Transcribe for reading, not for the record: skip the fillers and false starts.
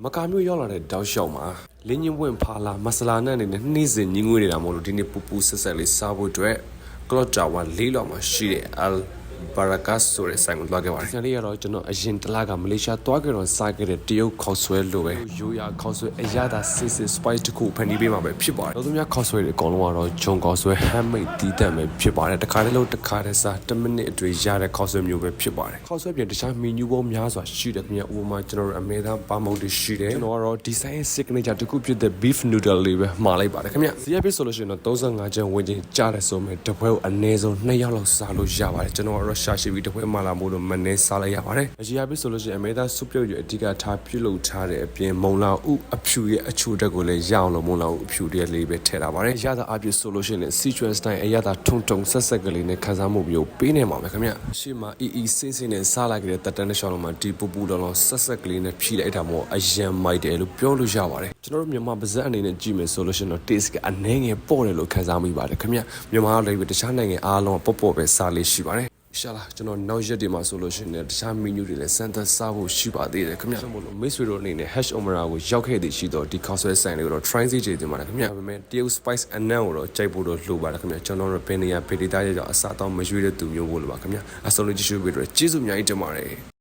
မကာမျိုးရောက်လာတဲ့တောက်လျှောက်မှာလင်းချင်းပွင့်ဖာလာမဆလာနဲ့အနေနဲ့နှိမ့်စင်ညီငွေနေတာမဟုတ်လို့ဒီနေ့ပူပူဆက်ဆက်လေးစားဖို့အတွက်ကလော့တာဝါလေးလောက်မှာရှိတဲ့အယ်ဘာရာကတ်ဆိုတဲ့ဆိုင်ကိုသွားခဲ့ပါတယ်။ဒီနေ့ကတော့ကျွန်တော်အရင်တလားကမလေးရှားသွားကြတော့စားခဲ့တဲ့တရုတ်ခေါက်ဆွဲလိုပဲရိုးရာခေါက်ဆွဲအရသာစစ်စစ် spice တခုဖန်တီးပေးမှာပဲဖြစ်ပါတယ်။တို့သူများခေါက်ဆွဲတွေအကုန်လုံးကတော့ဂျုံခေါက်ဆွဲ handmade တီးတန့်ပဲဖြစ်ပါတယ်။တစ်ခါတည်းလို့တစ်ခါတည်းစား10မိနစ်အတွင်းရတဲ့ခေါက်ဆွဲမျိုးပဲဖြစ်ပါတယ်။ခေါက်ဆွဲပြင်တခြားမီနူပေါင်းများစွာရှိတယ်ခင်ဗျ။ဥပမာကျွန်တော်တို့အမေသားပါမုတ်တွေရှိတယ်။ကျွန်တော်ကတော့ဒီဆိုင်ရဲ့ signature တခုဖြစ်တဲ့ beef noodle လေးပဲမှာလိုက်ပါတယ်ခင်ဗျ။ဈေးပြဆိုလို့ရှိရင်တော့35ကျန်ဝင်ချင်းကြားတယ်ဆိုမဲ့တစ်ပွဲကိုအနည်းဆုံး2ရောက်လောက်စားလို့ရပါတယ်။ကျွန်တော်ကတော့ရှာရှိပြီးတစ်ပွဲမှာလာမို့လို့မနေစားလိုက်ရပါတယ်။အကြီးအပြည့်ဆိုလို့ရှိရင်အမေသားစုပြုတ်ရအဓိကထားပြုတ်လုပ်ထားတဲ့အပြင်မုံလာဥအဖြူရဲ့အချိုတက်ကိုလည်းရအောင်လို့မုံလာဥအဖြူရဲ့လေးပဲထည့်ထားပါတယ်။ရတာအပြည့်ဆိုလို့ရှိရင် sequence style အရသာထုံထုံဆက်ဆက်ကလေးနဲ့ခန်းစားမှုမျိုးပေးနေမှာပဲခင်ဗျ။ရှေ့မှာအီစင်းစင်းနဲ့စားလိုက်တဲ့တက်တန်းတစ်ချောင်းလုံးမှာဒီပူပူလောင်လောင်ဆက်ဆက်ကလေးနဲ့ဖြီးလိုက်တာမို့အရန်မိုက်တယ်လို့ပြောလို့ရပါတယ်။ကျွန်တော်တို့မြန်မာပါဇက်အနေနဲ့ကြည့်မယ်ဆိုလို့ရှိရင်တော့ taste ကအနှဲငယ်ပေါ့တယ်လို့ခန်းစားမိပါတယ်ခင်ဗျ။မြန်မာလည်းပဲတခြားနိုင်ငံအားလုံးပေါ့ပေါ့ပဲစားလေးရှိပါတယ်ရှာလာကျွန်တော်နောက်ရက်တွေမှာဆိုလို့ရှိရင်တခြားမီနူတွေလည်းစမ်းသပ်စားဖို့ရှိပါသေးတယ်ခင်ဗျာဆိုလို့မိတ်ဆွေတို့အနေနဲ့ hash omara ကိုရောက်ခဲ့သည်ရှိတော့ဒီခေါက်ဆွဲဆိုင်လေးကိုတော့ try စီကြည့်တင်ပါတယ်ခင်ဗျာဒါပေမဲ့တရုတ် spice အနံ့ကိုတော့ကြိုက်ဖို့တော့လိုပါတယ်ခင်ဗျာကျွန်တော်တို့ဘယ်နေရာဖေဒီသားရဲ့ကြောင့်အစားတောင်းမရွေးတဲ့သူမျိုးဖို့လိုပါခင်ဗျာအဆုံးလို့ကြည့်ရှုပြီးတော့ကျေးဇူးအများကြီးတင်ပါတယ်